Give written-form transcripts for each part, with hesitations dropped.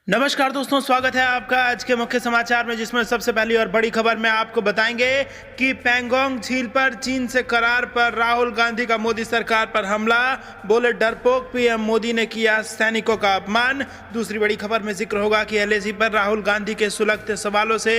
नमस्कार दोस्तों, स्वागत है आपका आज के मुख्य समाचार में, जिसमें सबसे पहली और बड़ी खबर में आपको बताएंगे कि पैंगोंग झील पर चीन से करार पर राहुल गांधी का मोदी सरकार पर हमला। बोले डरपोक पीएम मोदी ने किया सैनिकों का अपमान। दूसरी बड़ी खबर में जिक्र होगा कि एलएसी पर राहुल गांधी के सुलगते सवालों से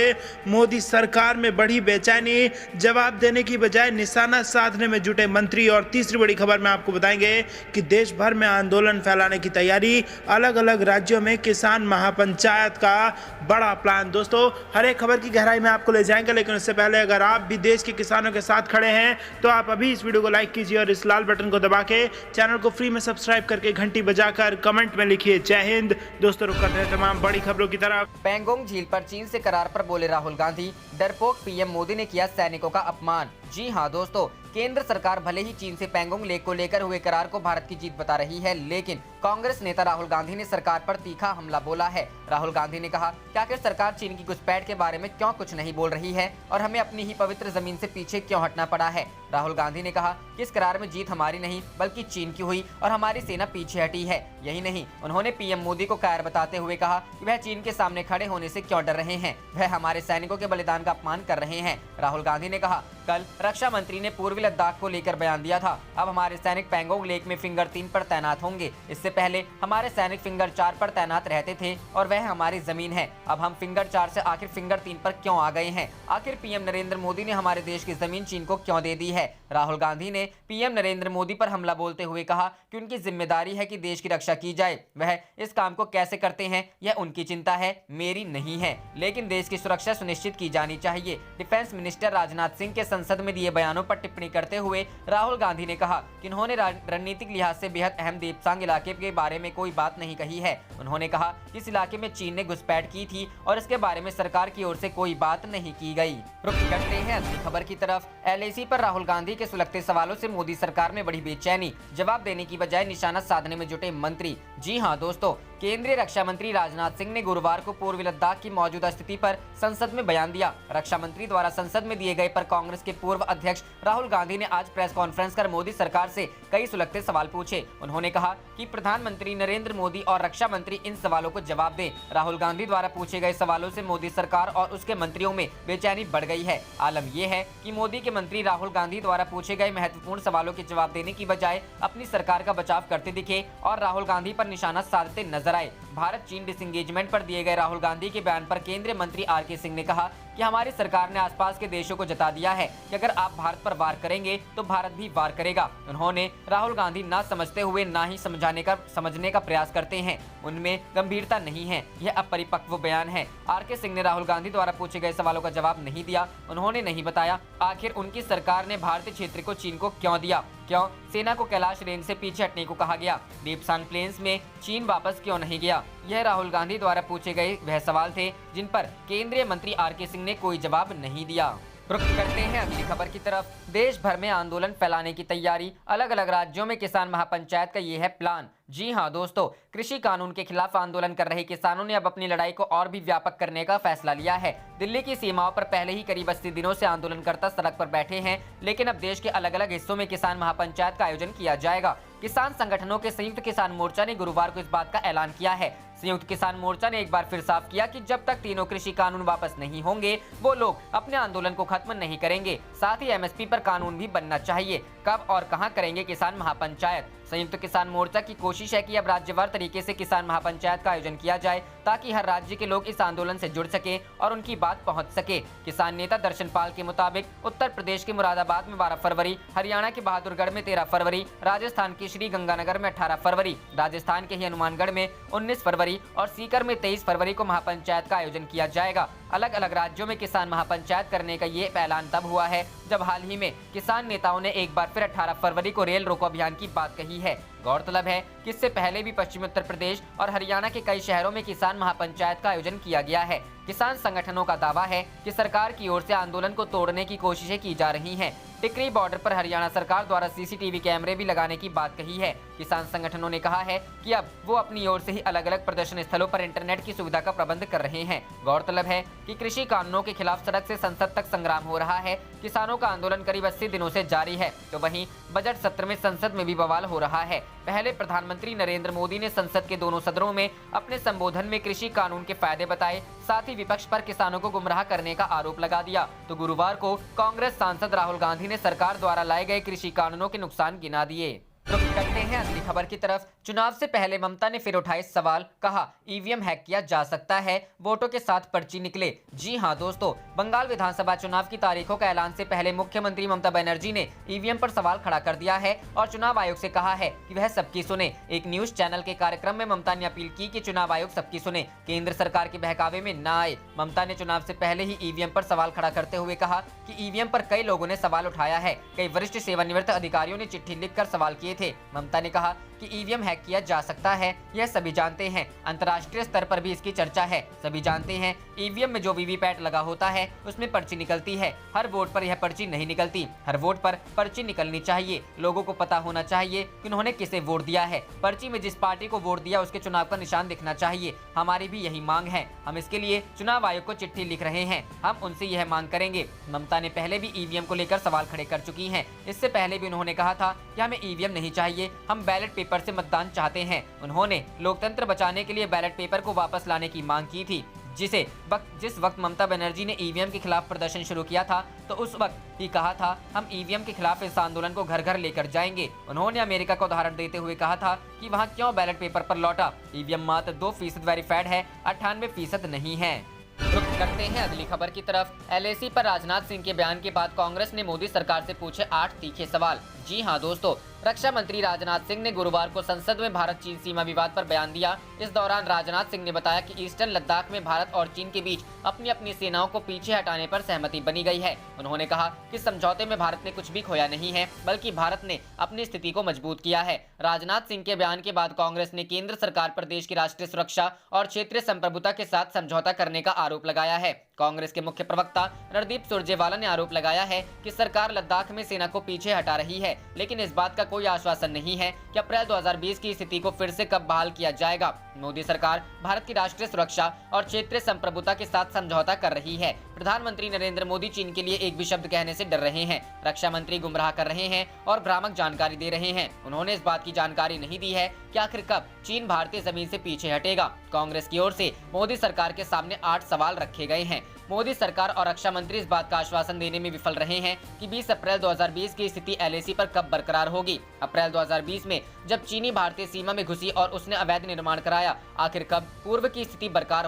मोदी सरकार में बढ़ी बेचैनी, जवाब देने की बजाय निशाना साधने में जुटे मंत्री। और तीसरी बड़ी खबर में आपको बताएंगे कि देश भर में आंदोलन फैलाने की तैयारी, अलग अलग राज्यों में किसान महापंचायत का बड़ा प्लान। दोस्तों, हर एक खबर की गहराई में आपको ले जाएंगे, लेकिन उससे पहले अगर आप भी देश के किसानों के साथ खड़े हैं तो आप अभी इस वीडियो को लाइक कीजिए और इस लाल बटन को दबा के चैनल को फ्री में सब्सक्राइब करके घंटी बजाकर कमेंट में लिखिए जय हिंद। दोस्तों, रुक करते हैं तमाम बड़ी खबरों की तरफ। पैंगोंग झील पर चीन से करार पर बोले राहुल गांधी, डरपोक पीएम मोदी ने किया सैनिकों का अपमान। जी हां दोस्तों, केंद्र सरकार भले ही चीन से पैंगोंग लेक को लेकर हुए करार को भारत की जीत बता रही है, लेकिन कांग्रेस नेता राहुल गांधी ने सरकार पर तीखा हमला बोला है। राहुल गांधी ने कहा कि आखिर सरकार चीन की घुसपैठ के बारे में क्यों कुछ नहीं बोल रही है और हमें अपनी ही पवित्र जमीन से पीछे क्यों हटना पड़ा है। राहुल गांधी ने कहा कि इस करार में जीत हमारी नहीं बल्कि चीन की हुई और हमारी सेना पीछे हटी है। यही नहीं, उन्होंने पीएम मोदी को कायर बताते हुए कहा कि वह चीन के सामने खड़े होने से क्यों डर रहे हैं, वह हमारे सैनिकों के बलिदान का अपमान कर रहे हैं। राहुल गांधी ने कहा, कल रक्षा मंत्री ने पूर्वी लद्दाख को लेकर बयान दिया था, अब हमारे सैनिक पैंगोंग लेक में फिंगर 3 पर तैनात होंगे। इससे पहले हमारे सैनिक फिंगर 4 पर तैनात रहते थे और वह हमारी जमीन है। अब हम फिंगर 4 से आखिर फिंगर 3 पर क्यों आ गए हैं? आखिर पीएम नरेंद्र मोदी ने हमारे देश की जमीन चीन को क्यों दे दी है? राहुल गांधी ने पीएम नरेंद्र मोदी पर हमला बोलते हुए कहा कि उनकी जिम्मेदारी है कि देश की रक्षा की जाए, वह इस काम को कैसे करते हैं यह उनकी चिंता है, मेरी नहीं है, लेकिन देश की सुरक्षा सुनिश्चित की जानी चाहिए। डिफेंस मिनिस्टर राजनाथ सिंह के संसद में दिए बयानों पर टिप्पणी करते हुए राहुल गांधी ने कहा कि उन्होंने रणनीतिक लिहाज से बेहद अहम देपसांग इलाके के बारे में कोई बात नहीं कही है। उन्होंने कहा कि इस इलाके में चीन ने घुसपैठ की थी और इसके बारे में सरकार की ओर से कोई बात नहीं की गई। रुक करते हैं अगली खबर की तरफ। एलएसी पर राहुल गांधी के सुलगते सवालों से मोदी सरकार में बढ़ी बेचैनी, जवाब देने की बजाय निशाना साधने में जुटे मंत्री। जी हां दोस्तों, केंद्रीय रक्षा मंत्री राजनाथ सिंह ने गुरुवार को पूर्वी लद्दाख की मौजूदा स्थिति पर संसद में बयान दिया। रक्षा मंत्री द्वारा संसद में दिए गए पर कांग्रेस के पूर्व अध्यक्ष राहुल गांधी ने आज प्रेस कॉन्फ्रेंस कर मोदी सरकार से कई सुलगते सवाल पूछे। उन्होंने कहा कि प्रधानमंत्री नरेंद्र मोदी और रक्षा मंत्री इन सवालों को जवाब दें। राहुल गांधी द्वारा पूछे गए सवालों से मोदी सरकार और उसके मंत्रियों में बेचैनी बढ़ गई है। आलम यह है कि मोदी के मंत्री राहुल गांधी द्वारा पूछे गए महत्वपूर्ण सवालों के जवाब देने की बजाय अपनी सरकार का बचाव करते दिखे और राहुल गांधी पर निशाना साधते नजर आए। भारत चीन डिसएंगेजमेंट पर दिए गए राहुल गांधी के बयान पर केंद्रीय मंत्री आरके सिंह ने कहा कि हमारी सरकार ने आसपास के देशों को जता दिया है कि अगर आप भारत पर वार करेंगे तो भारत भी वार करेगा। उन्होंने राहुल गांधी ना समझते हुए ना ही समझने का प्रयास करते हैं, उनमें गंभीरता नहीं है, यह अपरिपक्व बयान है। आरके सिंह ने राहुल गांधी द्वारा पूछे गए सवालों का जवाब नहीं दिया। उन्होंने नहीं बताया आखिर उनकी सरकार ने भारतीय क्षेत्र को चीन को क्यों दिया, क्यों सेना को कैलाश रेंज से पीछे हटने को कहा गया, देपसांग प्लेन्स में चीन वापस क्यों नहीं गया। यह राहुल गांधी द्वारा पूछे गए वह सवाल थे जिन पर केंद्रीय मंत्री आरके सिंह ने कोई जवाब नहीं दिया। रुक करते हैं अगली खबर की तरफ। देश भर में आंदोलन फैलाने की तैयारी, अलग अलग राज्यों में किसान महापंचायत का ये है प्लान। जी हां दोस्तों, कृषि कानून के खिलाफ आंदोलन कर रहे किसानों ने अब अपनी लड़ाई को और भी व्यापक करने का फैसला लिया है। दिल्ली की सीमाओं पर पहले ही करीब 80 दिनों से आंदोलनकर्ता सड़क पर बैठे हैं, लेकिन अब देश के अलग अलग हिस्सों में किसान महापंचायत का आयोजन किया जाएगा। किसान संगठनों के संयुक्त किसान मोर्चा ने गुरुवार को इस बात का ऐलान किया है। संयुक्त किसान मोर्चा ने एक बार फिर साफ किया कि जब तक तीनों कृषि कानून वापस नहीं होंगे वो लोग अपने आंदोलन को खत्म नहीं करेंगे। साथ ही एमएसपी पर कानून भी बनना चाहिए। कब और कहां करेंगे किसान महापंचायत? संयुक्त किसान मोर्चा की कोशिश है कि अब राज्यवार तरीके से किसान महापंचायत का आयोजन किया जाए ताकि हर राज्य के लोग इस आंदोलन से जुड़ सके और उनकी बात पहुंच सके। किसान नेता दर्शन पाल के मुताबिक उत्तर प्रदेश के मुरादाबाद में 12 फरवरी, हरियाणा के बहादुरगढ़ में 13 फरवरी, राजस्थान के श्री गंगानगर में 18 फरवरी, राजस्थान के ही हनुमानगढ़ में 19 फरवरी और सीकर में 23 फरवरी को महापंचायत का आयोजन किया जाएगा। अलग अलग राज्यों में किसान महापंचायत करने का ये ऐलान तब हुआ है जब हाल ही में किसान नेताओं ने एक बार फिर 18 फरवरी को रेल रोको अभियान की बात कही है। गौरतलब है कि इससे पहले भी पश्चिमी उत्तर प्रदेश और हरियाणा के कई शहरों में किसान महापंचायत का आयोजन किया गया है। किसान संगठनों का दावा है कि सरकार की ओर से आंदोलन को तोड़ने की कोशिशें की जा रही हैं। टिकरी बॉर्डर पर हरियाणा सरकार द्वारा सीसीटीवी कैमरे भी लगाने की बात कही है। किसान संगठनों ने कहा है कि अब वो अपनी ओर से ही अलग अलग प्रदर्शन स्थलों पर इंटरनेट की सुविधा का प्रबंध कर रहे हैं। गौरतलब है कि कृषि कानूनों के खिलाफ सड़क से संसद तक संग्राम हो रहा है। किसानों का आंदोलन करीब 80 दिनों से जारी है, तो वहीं बजट सत्र में संसद में भी बवाल हो रहा है। पहले प्रधानमंत्री नरेंद्र मोदी ने संसद के दोनों सदनों में अपने संबोधन में कृषि कानून के फायदे बताए, साथ ही विपक्ष पर किसानों को गुमराह करने का आरोप लगा दिया। तो गुरुवार को कांग्रेस सांसद राहुल गांधी ने सरकार द्वारा लाए गए कृषि कानूनों के नुकसान गिना दिए। रुक करते हैं अगली खबर की तरफ। चुनाव से पहले ममता ने फिर उठाए सवाल, कहा ईवीएम हैक किया जा सकता है, वोटों के साथ पर्ची निकले। जी हां दोस्तों, बंगाल विधानसभा चुनाव की तारीखों का ऐलान से पहले मुख्यमंत्री ममता बनर्जी ने ईवीएम पर सवाल खड़ा कर दिया है और चुनाव आयोग से कहा है कि वह सबकी सुने। एक न्यूज चैनल के कार्यक्रम में ममता ने अपील की कि चुनाव आयोग सबकी सुने, केंद्र सरकार के बहकावे में न आए। ममता ने चुनाव से पहले ही ईवीएम पर सवाल खड़ा करते हुए कहा कि ईवीएम पर कई लोगों ने सवाल उठाया है, कई वरिष्ठ सेवानिवृत्त अधिकारियों ने चिट्ठी लिखकर सवाल किए थे। ममता ने कहा कि ईवीएम हैक किया जा सकता है, यह सभी जानते हैं, अंतर्राष्ट्रीय स्तर पर भी इसकी चर्चा है। सभी जानते हैं ईवीएम में जो वीवीपैट लगा होता है उसमें पर्ची निकलती है, हर वोट पर यह पर्ची नहीं निकलती, हर वोट पर पर्ची निकलनी चाहिए। लोगों को पता होना चाहिए कि उन्होंने किसे वोट दिया है, पर्ची में जिस पार्टी को वोट दिया उसके चुनाव का निशान दिखना चाहिए। हमारी भी यही मांग है, हम इसके लिए चुनाव आयोग को चिट्ठी लिख रहे हैं, हम उनसे यह मांग करेंगे। ममता ने पहले भी ईवीएम को लेकर सवाल खड़े कर चुकी हैं। इससे पहले भी उन्होंने कहा था कि हमें ईवीएम नहीं चाहिए, हम बैलेट पेपर से मतदान चाहते हैं। उन्होंने लोकतंत्र बचाने के लिए बैलेट पेपर को वापस लाने की मांग की थी। जिस वक्त ममता बनर्जी ने ईवीएम के खिलाफ प्रदर्शन शुरू किया था तो उस वक्त ही कहा था हम ईवीएम के खिलाफ इस आंदोलन को घर घर लेकर जाएंगे। उन्होंने अमेरिका का उदाहरण देते हुए कहा था कि वहां क्यों बैलेट पेपर पर लौटा, ईवीएम मात्र 2% वेरीफाइड है, 98% नहीं है। रुक करते हैं अगली खबर की तरफ। एलएसी पर राजनाथ सिंह के बयान के बाद कांग्रेस ने मोदी सरकार से पूछे 8 तीखे सवाल। जी हां दोस्तों, रक्षा मंत्री राजनाथ सिंह ने गुरुवार को संसद में भारत चीन सीमा विवाद पर बयान दिया। इस दौरान राजनाथ सिंह ने बताया कि ईस्टर्न लद्दाख में भारत और चीन के बीच अपनी अपनी सेनाओं को पीछे हटाने पर सहमति बनी गई है। उन्होंने कहा कि समझौते में भारत ने कुछ भी खोया नहीं है, बल्कि भारत ने अपनी स्थिति को मजबूत किया है। राजनाथ सिंह के बयान के बाद कांग्रेस ने केंद्र सरकार पर देश की राष्ट्रीय सुरक्षा और क्षेत्रीय संप्रभुता के साथ समझौता करने का आरोप लगाया है। कांग्रेस के मुख्य प्रवक्ता रणदीप सुरजेवाला ने आरोप लगाया है कि सरकार लद्दाख में सेना को पीछे हटा रही है, लेकिन इस बात का कोई आश्वासन नहीं है कि अप्रैल 2020 की स्थिति को फिर से कब बहाल किया जाएगा। मोदी सरकार भारत की राष्ट्रीय सुरक्षा और क्षेत्रीय संप्रभुता के साथ समझौता कर रही है। प्रधानमंत्री नरेंद्र मोदी चीन के लिए एक भी शब्द कहने से डर रहे हैं। रक्षा मंत्री गुमराह कर रहे हैं और भ्रामक जानकारी दे रहे हैं। उन्होंने इस बात की जानकारी नहीं दी है कि आखिर कब चीन भारतीय जमीन से पीछे हटेगा। कांग्रेस की ओर से मोदी सरकार के सामने 8 सवाल रखे गए हैं। मोदी सरकार और रक्षा मंत्री इस बात का आश्वासन देने में विफल रहे हैं कि 20 अप्रैल 2020 की स्थिति एलएसी पर कब बरकरार होगी। अप्रैल 2020 में जब चीनी भारतीय सीमा में घुसी और उसने अवैध निर्माण कराया, आखिर कब पूर्व की स्थिति बरकरार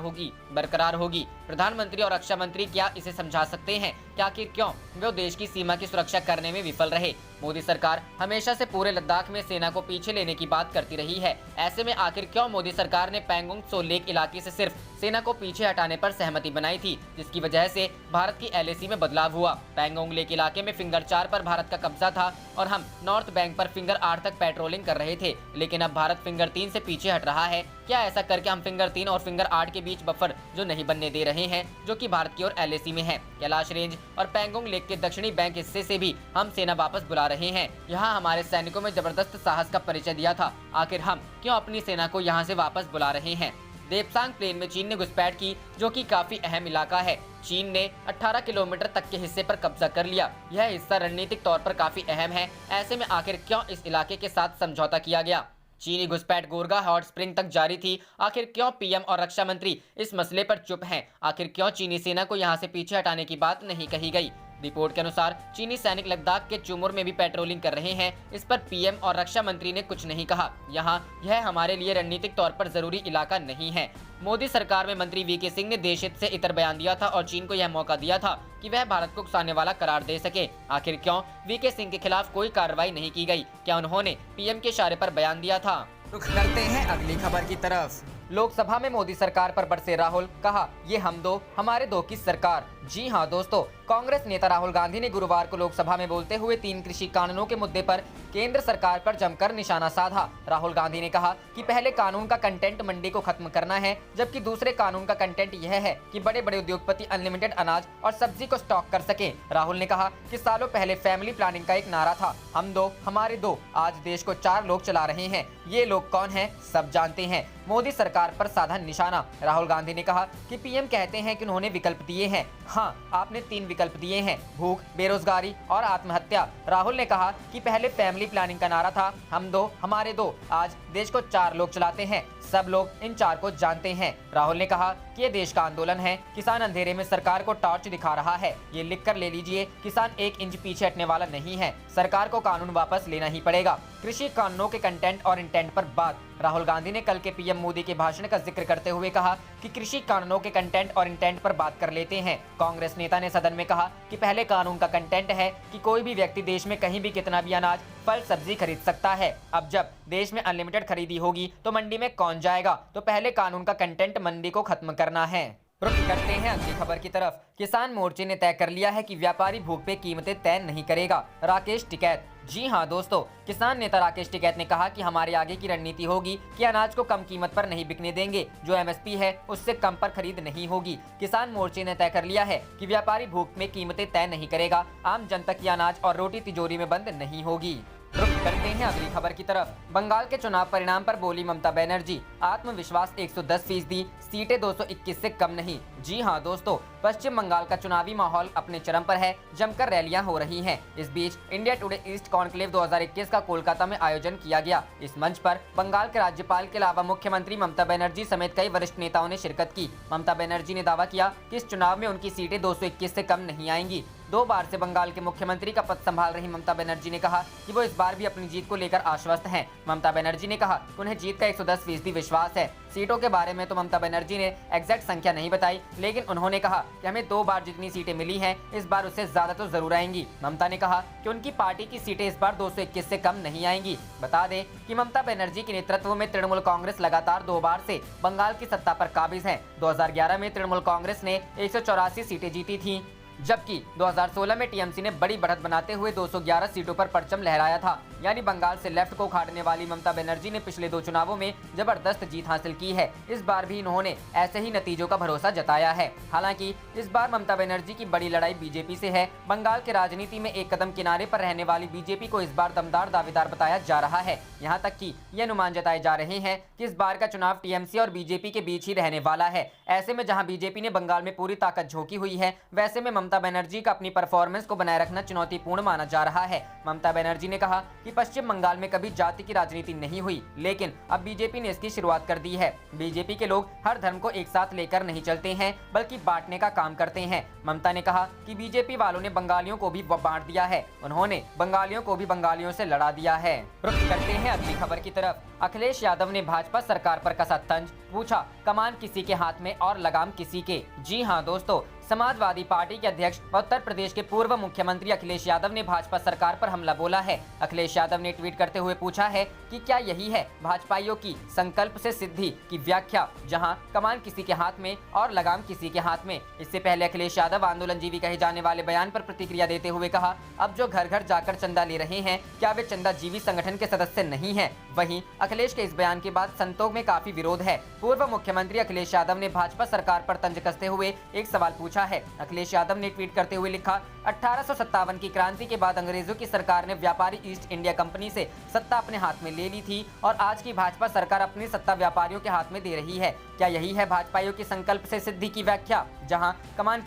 होगी। प्रधानमंत्री और रक्षा मंत्री क्या इसे समझा सकते हैं कि आखिर क्यों वे देश की सीमा की सुरक्षा करने में विफल रहे। मोदी सरकार हमेशा से पूरे लद्दाख में सेना को पीछे लेने की बात करती रही है। ऐसे में आखिर क्यों मोदी सरकार ने पैंगोंग त्सो लेक इलाके से सिर्फ सेना को पीछे हटाने पर सहमति बनाई थी, जिसकी वजह से भारत की एलएसी में बदलाव हुआ। पैंगोंग लेक इलाके में फिंगर 4 पर भारत का कब्जा था और हम नॉर्थ बैंक पर फिंगर 8 तक पेट्रोलिंग कर रहे थे, लेकिन अब भारत फिंगर 3 से पीछे हट रहा है। क्या ऐसा करके हम फिंगर 3 और फिंगर 8 के बीच बफर जो नहीं बनने दे रहे हैं, जो कि भारत की ओर एलएसी में है। कैलाश रेंज और पैंगोंग लेक के दक्षिणी बैंक हिस्से से भी हम सेना वापस बुला रहे हैं। यहाँ हमारे सैनिकों में जबरदस्त साहस का परिचय दिया था, आखिर हम क्यों अपनी सेना को यहाँ से वापस बुला रहे हैं। देपसांग प्लेन में चीन ने घुसपैठ की, जो कि काफी अहम इलाका है। चीन ने 18 किलोमीटर तक के हिस्से पर कब्जा कर लिया। यह हिस्सा रणनीतिक तौर पर काफी अहम है। ऐसे में आखिर क्यों इस इलाके के साथ समझौता किया गया। चीनी घुसपैठ गोरगा हॉट स्प्रिंग तक जारी थी। आखिर क्यों पीएम और रक्षा मंत्री इस मसले पर चुप हैं? आखिर क्यों चीनी सेना को यहां से पीछे हटाने की बात नहीं कही गई। रिपोर्ट के अनुसार चीनी सैनिक लद्दाख के चुमुर में भी पेट्रोलिंग कर रहे हैं। इस पर पीएम और रक्षा मंत्री ने कुछ नहीं कहा। यहाँ यह हमारे लिए रणनीतिक तौर पर जरूरी इलाका नहीं है। मोदी सरकार में मंत्री वीके सिंह ने देश हित से इतर बयान दिया था और चीन को यह मौका दिया था कि वह भारत को उकसाने वाला करार दे सके। आखिर क्यों वीके सिंह के खिलाफ कोई कार्रवाई नहीं की गई? क्या उन्होंने पीएम के इशारे पर बयान दिया था? रुख करते हैं अगली खबर की तरफ। लोकसभा में मोदी सरकार पर बरसे राहुल, कहा ये हम दो हमारे दो की सरकार। जी हां दोस्तों, कांग्रेस नेता राहुल गांधी ने गुरुवार को लोकसभा में बोलते हुए 3 कृषि कानूनों के मुद्दे पर केंद्र सरकार पर जमकर निशाना साधा। राहुल गांधी ने कहा कि पहले कानून का कंटेंट मंडी को खत्म करना है, जबकि दूसरे कानून का कंटेंट यह है कि बड़े बड़े उद्योगपति अनलिमिटेड अनाज और सब्जी को स्टॉक कर सके। राहुल ने कहा कि सालों पहले फैमिली प्लानिंग का एक नारा था, हम दो हमारे दो। आज देश को 4 लोग चला रहे हैं। ये लोग कौन हैं? सब जानते हैं। मोदी सरकार पर साधा निशाना। राहुल गांधी ने कहा कि पीएम कहते हैं कि उन्होंने विकल्प दिए हैं। हाँ, आपने 3 विकल्प दिए हैं, भूख, बेरोजगारी और आत्महत्या। राहुल ने कहा कि पहले फैमिली प्लानिंग का नारा था, हम दो हमारे दो। आज देश को 4 लोग चलाते हैं। सब लोग इन 4 को जानते हैं। राहुल ने कहा कि ये देश का आंदोलन है। किसान अंधेरे में सरकार को टॉर्च दिखा रहा है। ये लिख कर ले लीजिए, किसान 1 इंच पीछे हटने वाला नहीं है। सरकार को कानून वापस लेना ही पड़ेगा। कृषि कानूनों के कंटेंट और इंटेंट पर बात। राहुल गांधी ने कल के पीएम मोदी के भाषण का जिक्र करते हुए कहा कि कृषि कानूनों के कंटेंट और इंटेंट पर बात कर लेते हैं। कांग्रेस नेता ने सदन में कहा कि पहले कानून का कंटेंट है कि कोई भी व्यक्ति देश में कहीं भी कितना भी अनाज, फल, सब्जी खरीद सकता है। अब जब देश में अनलिमिटेड खरीदी होगी तो मंडी में कौन जाएगा? तो पहले कानून का कंटेंट मंडी को खत्म करना है। रुक करते हैं अगली खबर की तरफ। किसान मोर्चे ने तय कर लिया है कि व्यापारी भूख पे कीमतें तय नहीं करेगा। राकेश टिकैत। जी हां दोस्तों, किसान नेता राकेश टिकैत ने कहा कि हमारे आगे की रणनीति होगी कि अनाज को कम कीमत पर नहीं बिकने देंगे। जो एमएसपी है उससे कम पर खरीद नहीं होगी। किसान मोर्चे ने तय कर लिया है कि व्यापारी भूख में कीमतें तय नहीं करेगा। आम जनता की अनाज और रोटी तिजोरी में बंद नहीं होगी। रुक करते हैं अगली खबर की तरफ। बंगाल के चुनाव परिणाम पर बोली ममता बनर्जी, आत्मविश्वास 110%, सीटें 221 से कम नहीं। जी हां दोस्तों, पश्चिम बंगाल का चुनावी माहौल अपने चरम पर है। जमकर रैलियां हो रही हैं। इस बीच इंडिया टुडे ईस्ट कॉन्क्लेव 2021 का कोलकाता में आयोजन किया गया। इस मंच पर बंगाल के राज्यपाल के अलावा मुख्यमंत्री ममता बनर्जी समेत कई वरिष्ठ नेताओं ने शिरकत की। ममता बनर्जी ने दावा किया कि इस चुनाव में उनकी सीटें 221 से कम नहीं आएंगी। 2 बार से बंगाल के मुख्यमंत्री का पद संभाल रही ममता बनर्जी ने कहा कि वो इस बार भी अपनी जीत को लेकर आश्वस्त हैं। ममता बनर्जी ने कहा कि उन्हें जीत का 110% विश्वास है। सीटों के बारे में तो ममता बनर्जी ने एग्जैक्ट संख्या नहीं बताई, लेकिन उन्होंने कहा कि हमें 2 बार जितनी सीटें मिली हैं, इस बार उससे ज्यादा तो जरूर आएंगी। ममता ने कहा कि उनकी पार्टी की सीटें इस बार 221 से कम नहीं आएंगी। बता दें कि ममता बनर्जी के नेतृत्व में तृणमूल कांग्रेस लगातार 2 बार से बंगाल की सत्ता पर काबिज है। 2011 में तृणमूल कांग्रेस ने 184 सीटें जीती थी, जबकि 2016 में टीएमसी ने बड़ी बढ़त बनाते हुए 211 सीटों पर परचम लहराया था। यानी बंगाल से लेफ्ट को उखाड़ने वाली ममता बनर्जी ने पिछले 2 चुनावों में जबरदस्त जीत हासिल की है। इस बार भी इन्होंने ऐसे ही नतीजों का भरोसा जताया है। हालांकि इस बार ममता बनर्जी की बड़ी लड़ाई बीजेपी से है। बंगाल के राजनीति में एक कदम किनारे पर रहने वाली बीजेपी को इस बार दमदार दावेदार बताया जा रहा है। यहाँ तक कि ये अनुमान जताए जा रहे हैं कि इस बार का चुनाव टीएमसी और बीजेपी के बीच ही रहने वाला है। ऐसे में जहाँ बीजेपी ने बंगाल में पूरी ताकत झोंकी हुई है, वैसे में ममता बनर्जी का अपनी परफॉर्मेंस को बनाए रखना चुनौतीपूर्ण माना जा रहा है। ममता बनर्जी ने कहा कि पश्चिम बंगाल में कभी जाति की राजनीति नहीं हुई, लेकिन अब बीजेपी ने इसकी शुरुआत कर दी है। बीजेपी के लोग हर धर्म को एक साथ लेकर नहीं चलते हैं, बल्कि बांटने का काम करते हैं। ममता ने कहा कि बीजेपी वालों ने बंगालियों को भी बांट दिया है। उन्होंने बंगालियों को भी बंगालियों से लड़ा दिया है। रुख करते हैं अगली खबर की तरफ। अखिलेश यादव ने भाजपा सरकार पर कसा तंज, पूछा कमान किसी के हाथ में और लगाम किसी के। जी हां दोस्तों, समाजवादी पार्टी के अध्यक्ष व उत्तर प्रदेश के पूर्व मुख्यमंत्री अखिलेश यादव ने भाजपा सरकार पर हमला बोला है। अखिलेश यादव ने ट्वीट करते हुए पूछा है कि क्या यही है भाजपाइयों की संकल्प से सिद्धि की व्याख्या, जहां कमान किसी के हाथ में और लगाम किसी के हाथ में। इससे पहले अखिलेश यादव आंदोलनजीवी कहे जाने वाले बयान पर प्रतिक्रिया देते हुए कहा, अब जो घर घर जाकर चंदा ले रहे हैं, क्या वे चंदाजीवी संगठन के सदस्य नहीं है? वहीं अखिलेश के इस बयान के बाद संतों में काफी विरोध है। पूर्व मुख्यमंत्री अखिलेश यादव ने भाजपा सरकार पर तंज कसते हुए एक सवाल पूछा है। अखिलेश यादव ने ट्वीट करते हुए लिखा, 1857 की क्रांति के बाद अंग्रेजों की सरकार ने व्यापारी ईस्ट इंडिया कंपनी से सत्ता अपने हाथ में ले ली थी और आज की भाजपा सरकार अपनी सत्ता व्यापारियों के हाथ में दे रही है। क्या यही है भाजपाइयों की संकल्प से सिद्धि की व्याख्या, जहां कमान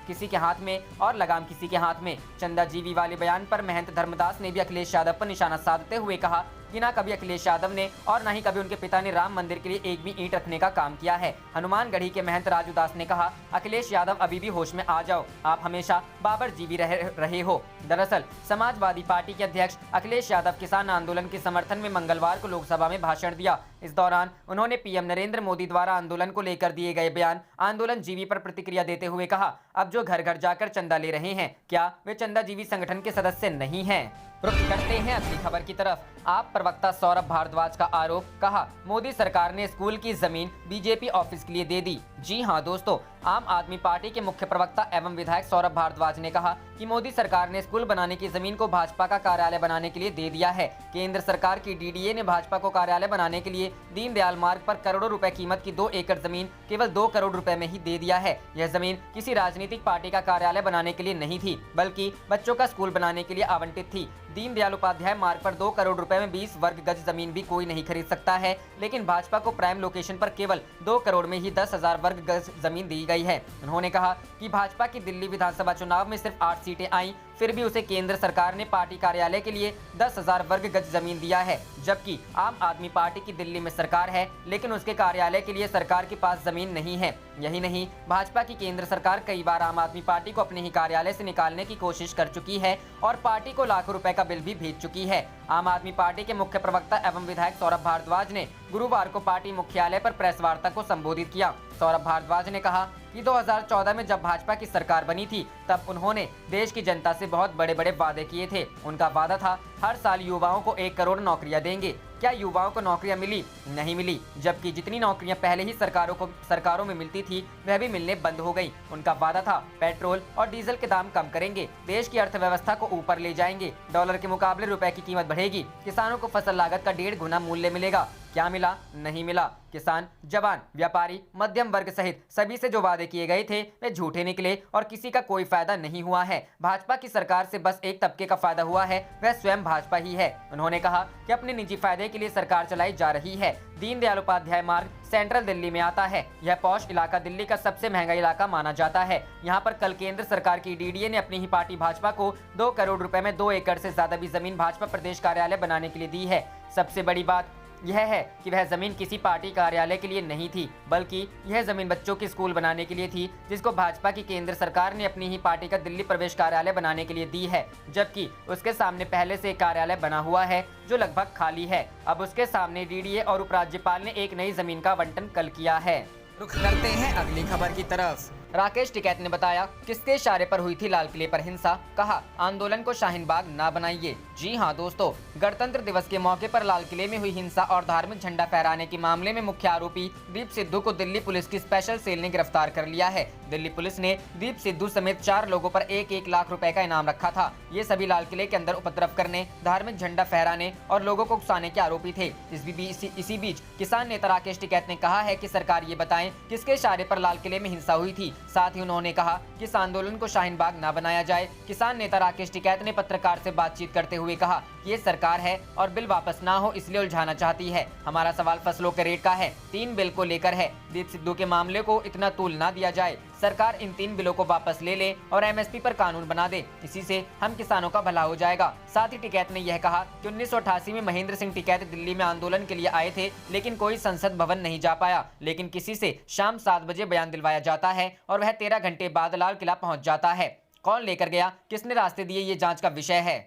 किसी के हाथ में और लगाम किसी के हाथ में? चंदाजीवी वाले बयान पर महंत धर्मदास ने भी अखिलेश यादव पर निशाना साधते हुए कहा कि ना कभी अखिलेश यादव ने और न ही कभी उनके पिता ने राम मंदिर के लिए एक भी ईंट रखने का काम किया है। हनुमानगढ़ी के महंत राजू दास ने कहा, अखिलेश यादव अभी भी होश में आ जाओ, आप हमेशा बाबर जीवी रहे हो। दरअसल समाजवादी पार्टी के अध्यक्ष अखिलेश यादव किसान आंदोलन के समर्थन में मंगलवार को लोकसभा में भाषण दिया। इस दौरान उन्होंने पीएम नरेंद्र मोदी द्वारा आंदोलन को लेकर दिए गए बयान आंदोलन जीवी पर प्रतिक्रिया देते हुए कहा, अब जो घर घर जाकर चंदा ले रहे हैं, क्या वे चंदाजीवी संगठन के सदस्य नहीं हैं? रुख करते हैं अगली खबर की तरफ। आप प्रवक्ता सौरभ भारद्वाज का आरोप, कहा मोदी सरकार ने स्कूल की जमीन बीजेपी ऑफिस के लिए दे दी। जी हां दोस्तों, आम आदमी पार्टी के मुख्य प्रवक्ता एवं विधायक सौरभ भारद्वाज ने कहा कि मोदी सरकार ने स्कूल बनाने की जमीन को भाजपा का कार्यालय बनाने के लिए दे दिया है। केंद्र सरकार की डीडीए ने भाजपा को कार्यालय बनाने के लिए दीनदयाल मार्ग पर करोड़ों रुपए कीमत की 2 एकड़ जमीन केवल 2 करोड़ रुपए में ही दे दिया है। यह जमीन किसी राजनीतिक पार्टी का कार्यालय बनाने के लिए नहीं थी, बल्कि बच्चों का स्कूल बनाने के लिए आवंटित थी। दीनदयाल उपाध्याय मार्ग पर 2 करोड़ रुपए में 20 वर्ग गज जमीन भी कोई नहीं खरीद सकता है, लेकिन भाजपा को प्राइम लोकेशन पर केवल 2 करोड़ में ही 10,000 वर्ग गज जमीन दी गई है। उन्होंने कहा कि भाजपा की दिल्ली विधानसभा चुनाव में सिर्फ 8 सीटें आईं, फिर भी उसे केंद्र सरकार ने पार्टी कार्यालय के लिए 10,000 वर्ग गज जमीन दिया है, जबकि आम आदमी पार्टी की दिल्ली में सरकार है, लेकिन उसके कार्यालय के लिए सरकार के पास जमीन नहीं है। यही नहीं, भाजपा की केंद्र सरकार कई बार आम आदमी पार्टी को अपने ही कार्यालय से निकालने की कोशिश कर चुकी है और पार्टी को लाखों रुपए का बिल भी भेज चुकी है। आम आदमी पार्टी के मुख्य प्रवक्ता एवं विधायक सौरभ भारद्वाज ने गुरुवार को पार्टी मुख्यालय पर प्रेस वार्ता को संबोधित किया। सौरभ भारद्वाज ने कहा कि 2014 में जब भाजपा की सरकार बनी थी, तब उन्होंने देश की जनता से बहुत बड़े बड़े वादे किए थे। उनका वादा था हर साल युवाओं को 1 करोड़ नौकरियां देंगे। क्या युवाओं को नौकरियां मिली? नहीं मिली, जबकि जितनी नौकरियां पहले ही सरकारों में मिलती थी वह भी मिलने बंद हो गई। उनका वादा था पेट्रोल और डीजल के दाम कम करेंगे, देश की अर्थव्यवस्था को ऊपर ले जाएंगे, डॉलर के मुकाबले रुपए की कीमत बढ़ेगी, किसानों को फसल लागत का 1.5 गुना मूल्य मिलेगा। क्या मिला? नहीं मिला। किसान, जवान, व्यापारी, मध्यम वर्ग सहित सभी से जो वादे किए गए थे वे झूठे निकले और किसी का कोई फायदा नहीं हुआ है। भाजपा की सरकार से बस एक तबके का फायदा हुआ है, वह स्वयं भाजपा ही है। उन्होंने कहा कि अपने निजी फायदे के लिए सरकार चलाई जा रही है। दीनदयाल उपाध्याय मार्ग सेंट्रल दिल्ली में आता है। यह पॉश इलाका दिल्ली का सबसे महंगा इलाका माना जाता है। यहाँ पर कल केंद्र सरकार की डीडीए ने अपनी ही पार्टी भाजपा को 2 करोड़ रुपए में 2 एकड़ से ज्यादा भी जमीन भाजपा प्रदेश कार्यालय बनाने के लिए दी है। सबसे बड़ी बात यह है कि वह जमीन किसी पार्टी कार्यालय के लिए नहीं थी, बल्कि यह जमीन बच्चों के स्कूल बनाने के लिए थी, जिसको भाजपा की केंद्र सरकार ने अपनी ही पार्टी का दिल्ली प्रवेश कार्यालय बनाने के लिए दी है, जबकि उसके सामने पहले से एक कार्यालय बना हुआ है जो लगभग खाली है। अब उसके सामने डीडीए और उपराज्यपाल ने एक नई जमीन का आवंटन कल किया है। रुख करते हैं अगली खबर की तरफ। राकेश टिकैत ने बताया किसके इशारे पर हुई थी लाल किले पर हिंसा, कहा आंदोलन को शाहीन बाग ना बनाइए। जी हां दोस्तों, गणतंत्र दिवस के मौके पर लाल किले में हुई हिंसा और धार्मिक झंडा फहराने के मामले में मुख्य आरोपी दीप सिद्धू को दिल्ली पुलिस की स्पेशल सेल ने गिरफ्तार कर लिया है। दिल्ली पुलिस ने दीप सिद्धू समेत 4 लोगों पर 1-1 लाख रुपए का इनाम रखा था। ये सभी लाल किले के अंदर उपद्रव करने, धार्मिक झंडा फहराने और लोगों को उकसाने के आरोपी थे। इसी बीच किसान नेता राकेश टिकैत ने कहा है कि सरकार ये बताएं किसके इशारे पर लाल किले में हिंसा हुई थी। साथ ही उन्होंने कहा कि इस आंदोलन को शाहीन बाग न बनाया जाए। किसान नेता राकेश टिकैत ने पत्रकार से बातचीत करते हुए कहा कि ये सरकार है और बिल वापस ना हो इसलिए उलझाना चाहती है। हमारा सवाल फसलों के रेट का है, 3 बिल को लेकर है। दीप सिद्धू के मामले को इतना तूल ना दिया जाए। सरकार इन 3 बिलों को वापस ले ले और एमएसपी पर कानून बना दे, इसी से हम किसानों का भला हो जाएगा। साथ ही टिकैत ने यह कहा कि 1988 में महेंद्र सिंह टिकैत दिल्ली में आंदोलन के लिए आए थे, लेकिन कोई संसद भवन नहीं जा पाया। लेकिन किसी से शाम 7 बजे बयान दिलवाया जाता है और वह 13 घंटे बाद लाल किला पहुंच जाता है। कौन लेकर गया, किसने रास्ते दिए, ये जांच का विषय है।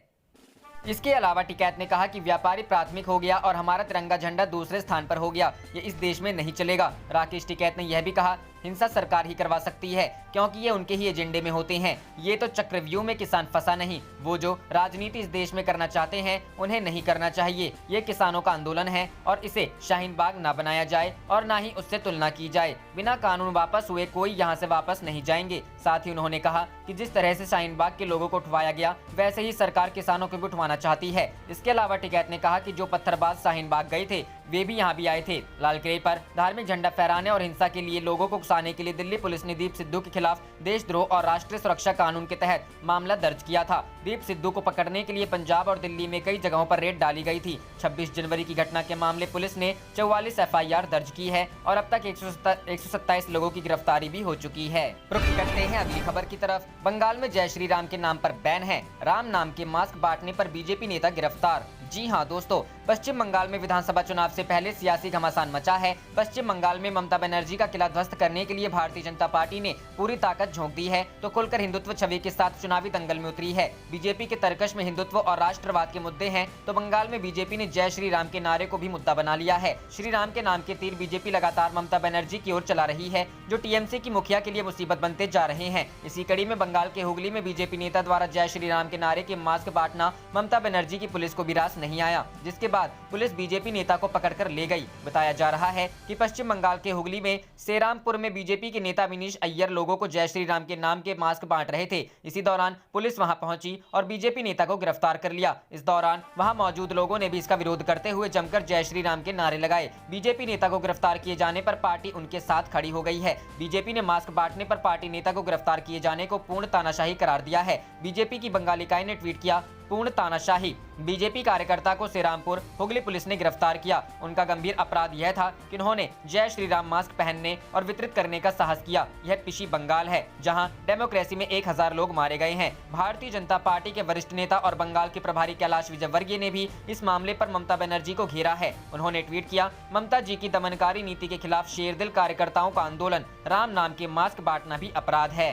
इसके अलावा टिकैत ने कहा कि व्यापारी प्राथमिक हो गया और हमारा तिरंगा झंडा दूसरे स्थान पर हो गया, ये इस देश में नहीं चलेगा। राकेश टिकैत ने यह भी कहा हिंसा सरकार ही करवा सकती है, क्योंकि ये उनके ही एजेंडे में होते हैं। ये तो चक्रव्यूह में किसान फंसा नहीं, वो जो राजनीति इस देश में करना चाहते हैं उन्हें नहीं करना चाहिए। ये किसानों का आंदोलन है और इसे शाहीन बाग ना बनाया जाए और ना ही उससे तुलना की जाए। बिना कानून वापस हुए कोई यहाँ से वापस नहीं जाएंगे। साथ ही उन्होंने कहा कि जिस तरह से शाहीन बाग के लोगों को उठवाया गया, वैसे ही सरकार किसानों को भी उठवाना चाहती है। इसके अलावा टिकैत ने कहा कि जो पत्थरबाज शाहीन बाग गए थे वे भी यहाँ भी आए थे। लाल किले पर धार्मिक झंडा फहराने और हिंसा के लिए लोगों को उकसाने के लिए दिल्ली पुलिस ने दीप सिद्धू के खिलाफ देशद्रोह और राष्ट्रीय सुरक्षा कानून के तहत मामला दर्ज किया था। दीप सिद्धू को पकड़ने के लिए पंजाब और दिल्ली में कई जगहों पर रेड डाली गई थी। 26 जनवरी की घटना के मामले पुलिस ने 44 FIR दर्ज की है और अब तक 127 लोगों की गिरफ्तारी भी हो चुकी है। रुख करते हैं अगली खबर की तरफ। बंगाल में जय श्री राम के नाम पर बैन है। राम नाम के मास्क बांटने पर बीजेपी नेता गिरफ्तार। जी हां दोस्तों, पश्चिम बंगाल में विधानसभा चुनाव से पहले सियासी घमासान मचा है। पश्चिम बंगाल में ममता बनर्जी का किला ध्वस्त करने के लिए भारतीय जनता पार्टी ने पूरी ताकत झोंक दी है, तो खुलकर हिंदुत्व छवि के साथ चुनावी दंगल में उतरी है। बीजेपी के तर्कश में हिंदुत्व और राष्ट्रवाद के मुद्दे हैं, तो बंगाल में बीजेपी ने जय श्री राम के नारे को भी मुद्दा बना लिया है। श्री राम के नाम के तीर बीजेपी लगातार ममता बनर्जी की ओर चला रही है, जो टीएमसी की मुखिया के लिए मुसीबत बनते जा रहे हैं। इसी कड़ी में बंगाल के हुगली में बीजेपी नेता द्वारा जय श्री राम के नारे के मास्क बांटना ममता बनर्जी की पुलिस को भी रास नहीं आया, जिसके बाद पुलिस बीजेपी नेता को पकड़कर ले गई। बताया जा रहा है कि पश्चिम बंगाल के हुगली में सेरामपुर में बीजेपी के नेता विनीश अय्यर लोगों को जय श्री राम के नाम के मास्क बांट रहे थे। इसी दौरान पुलिस वहां पहुंची और बीजेपी नेता को गिरफ्तार कर लिया। इस दौरान वहां मौजूद लोगों ने भी इसका विरोध करते हुए जमकर जय श्री राम के नारे लगाए। बीजेपी नेता को गिरफ्तार किए जाने पर पार्टी उनके साथ खड़ी हो गई है। बीजेपी ने मास्क बांटने पर पार्टी नेता को गिरफ्तार किए जाने को पूर्ण तानाशाही करार दिया है। बीजेपी की बंगाल इकाई ने ट्वीट किया, पूर्ण तानाशाही। बीजेपी कार्यकर्ता को सेरामपुर हुगली पुलिस ने गिरफ्तार किया। उनका गंभीर अपराध यह था कि उन्होंने जय श्री राम मास्क पहनने और वितरित करने का साहस किया। यह पिछी बंगाल है जहां डेमोक्रेसी में 1000 लोग मारे गए हैं। भारतीय जनता पार्टी के वरिष्ठ नेता और बंगाल के प्रभारी कैलाश विजयवर्गीय ने भी इस मामले पर ममता बनर्जी को घेरा है। उन्होंने ट्वीट किया, ममता जी की दमनकारी नीति के खिलाफ शेरदिल कार्यकर्ताओं का आंदोलन, राम नाम के मास्क बांटना भी अपराध है।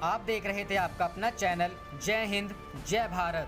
आप देख रहे थे आपका अपना चैनल जय हिंद जय भारत।